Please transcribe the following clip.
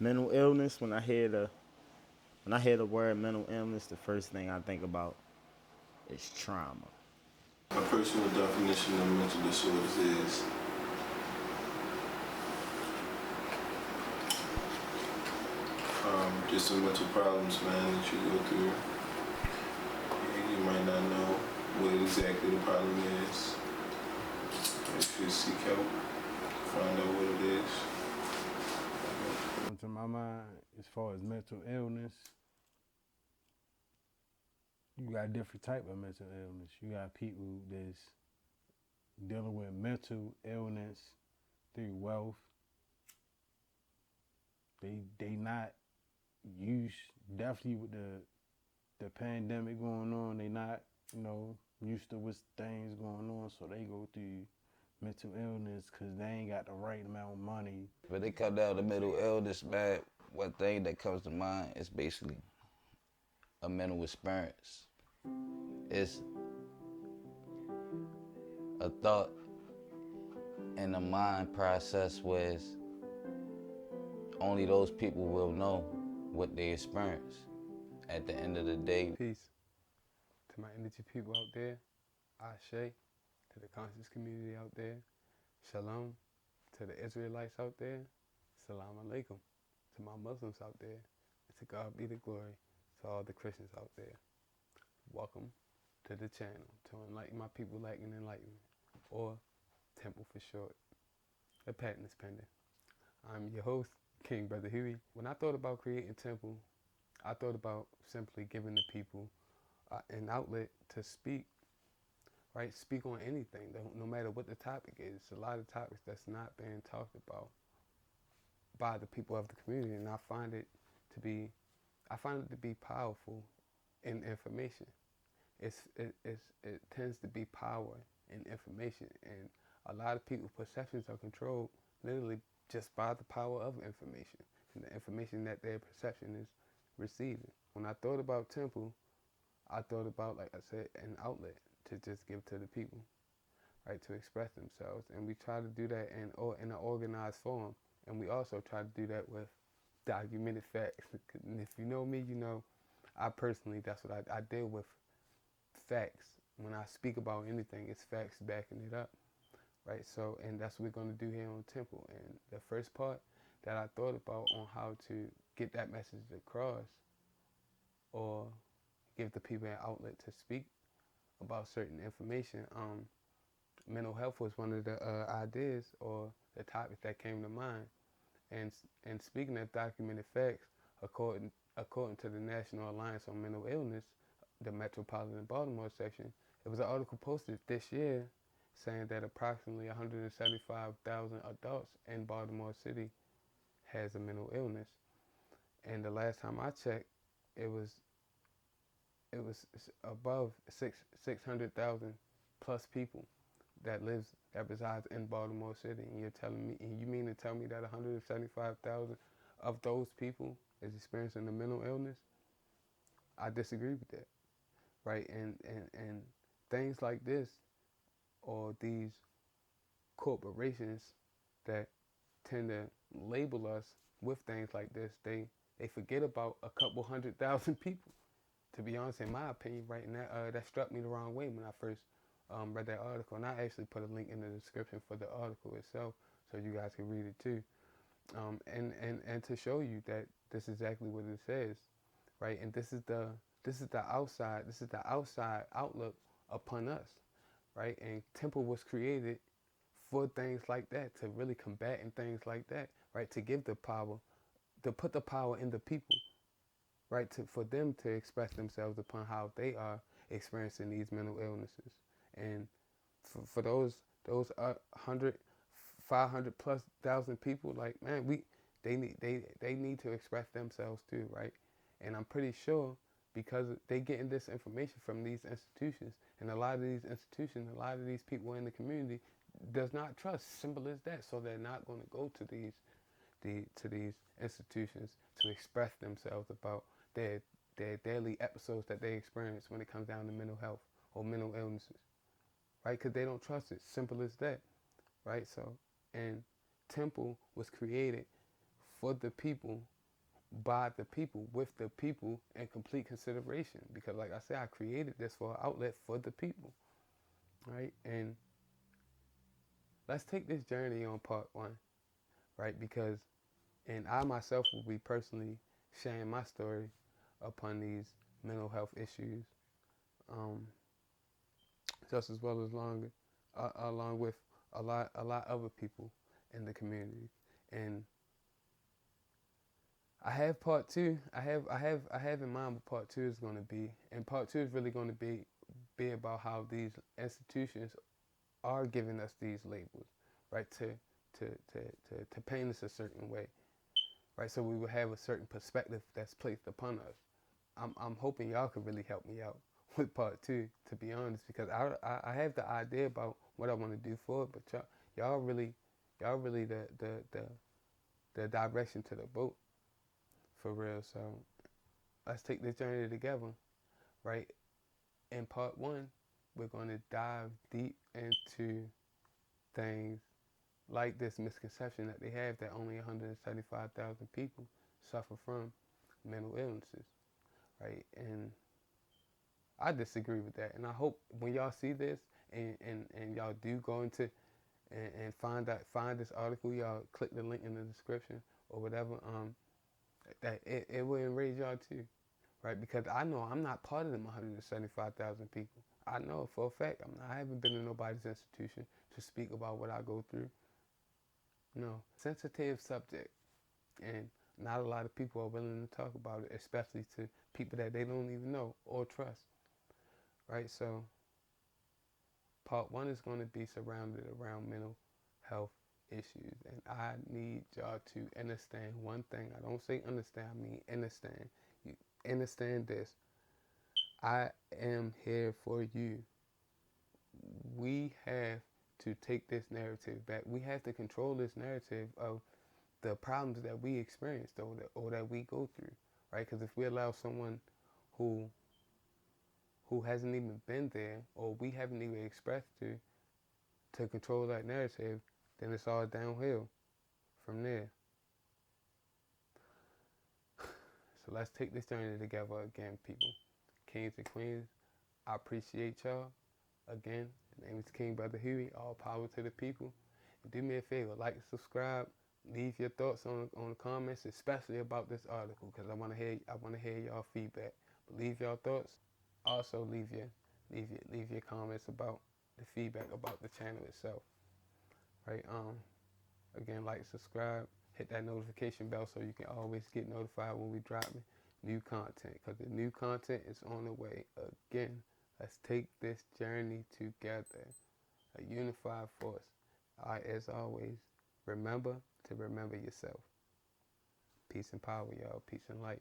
Mental illness. When I hear the word mental illness, the first thing I think about is trauma. My personal definition of mental disorders is just some mental problems, man, that you go through. You might not know what exactly the problem is. You should seek help, find out what it is. To my mind, as far as mental illness, you got different type of mental illness. You got people that's dealing with mental illness through wealth. They not used, definitely with the pandemic going on, they not, used to what's things going on, so they go through mental illness because they ain't got the right amount of money. When they come down to mental illness, man, one thing that comes to mind is basically a mental experience. It's a thought and a mind process where only those people will know what they experience. At the end of the day, Peace to my energy people out there. Ashe to the conscious community out there. Shalom to the Israelites out there. Salam alaikum to my Muslims out there. And to God be the glory to all the Christians out there. Welcome to the channel to enlighten my people lacking enlightenment, or Temple for short. The patent is pending. I'm your host, King Brother Huey. When I thought about creating Temple, I thought about simply giving the people an outlet to speak, right? Speak on anything, no matter what the topic is. A lot of topics that's not being talked about by the people of the community, and I find it to be powerful in information. It tends to be power in information, and a lot of people's perceptions are controlled literally just by the power of information and the information that their perception is receiving. When I thought about Temple, I thought about, like I said, an outlet to just give to the people, right, to express themselves. And we try to do that in an organized form. And we also try to do that with documented facts. And if you know me, you know I personally, that's what I deal with, facts. When I speak about anything, it's facts backing it up, right? So, and that's what we're going to do here on Temple. And the first part that I thought about on how to get that message across, or give the people an outlet to speak about certain information. Mental health was one of the ideas or the topics that came to mind. And speaking of documented facts, according to the National Alliance on Mental Illness, the Metropolitan Baltimore section, it was an article posted this year saying that approximately 175,000 adults in Baltimore City has a mental illness. And the last time I checked, it was above 600,000 plus people that resides in Baltimore City. And you're telling me, and you mean to tell me that 175,000 of those people is experiencing a mental illness? I disagree with that, right? And things like this, or these corporations that tend to label us with things like this, they forget about a couple 100,000 people. To be honest, in my opinion, right, and that struck me the wrong way when I first read that article. And I actually put a link in the description for the article itself, so you guys can read it too, and to show you that this is exactly what it says, right? And this is the outside outlook upon us, right? And Temple was created for things like that, to really combat and things like that, right? To give the power, to put the power in the people, right? For them to express themselves upon how they are experiencing these mental illnesses. And for those 500 plus thousand people, like, man, they need to express themselves too, right? And I'm pretty sure, because they getting this information from these institutions, and a lot of these institutions, a lot of these people in the community does not trust. Simple as that. So they're not going to go to these institutions to express themselves about their daily episodes that they experience when it comes down to mental health or mental illnesses, right? Because they don't trust it. Simple as that, right? So, and Temple was created for the people, by the people, with the people, in complete consideration. Because like I said, I created this for an outlet for the people, right? And let's take this journey on part one, right? Because, and I myself will be personally sharing my story upon these mental health issues, just as well as along with a lot other people in the community. And I have part two. I have in mind what part two is going to be, and part two is really going to be about how these institutions are giving us these labels, right? To paint us a certain way, right? So we will have a certain perspective that's placed upon us. I'm hoping y'all could really help me out with part two, to be honest, because I have the idea about what I want to do for it, but y'all really the direction to the boat, for real. So let's take this journey together, right? In part one, we're going to dive deep into things like this misconception that they have that only 175,000 people suffer from mental illnesses, right? And I disagree with that. And I hope when y'all see this and y'all do go into and find this article, y'all click the link in the description or whatever, that it will enrage y'all too, right? Because I know I'm not part of them 175,000 people. I know for a fact I haven't been in nobody's institution to speak about what I go through. No, sensitive subject, and not a lot of people are willing to talk about it, especially to people that they don't even know or trust, right? So part one is going to be surrounded around mental health issues, and I need y'all to understand one thing. I don't say understand, I mean understand. You understand this. I am here for you. We have to take this narrative back. We have to control this narrative of the problems that we experience or that we go through, right? Because if we allow someone who hasn't even been there or we haven't even expressed to control that narrative, then it's all downhill from there. So let's take this journey together again, people. Kings and queens, I appreciate y'all. Again, my name is King Brother Huey. All power to the people. And do me a favor, like and subscribe. Leave your thoughts on the comments, especially about this article, because I want to hear y'all feedback. But leave your thoughts. Also leave your comments about the feedback about the channel itself. Right? Again, like, subscribe, hit that notification bell so you can always get notified when we drop new content, because the new content is on the way. Again, let's take this journey together, a unified force. As always, remember to remember yourself. Peace and power, y'all. Peace and light.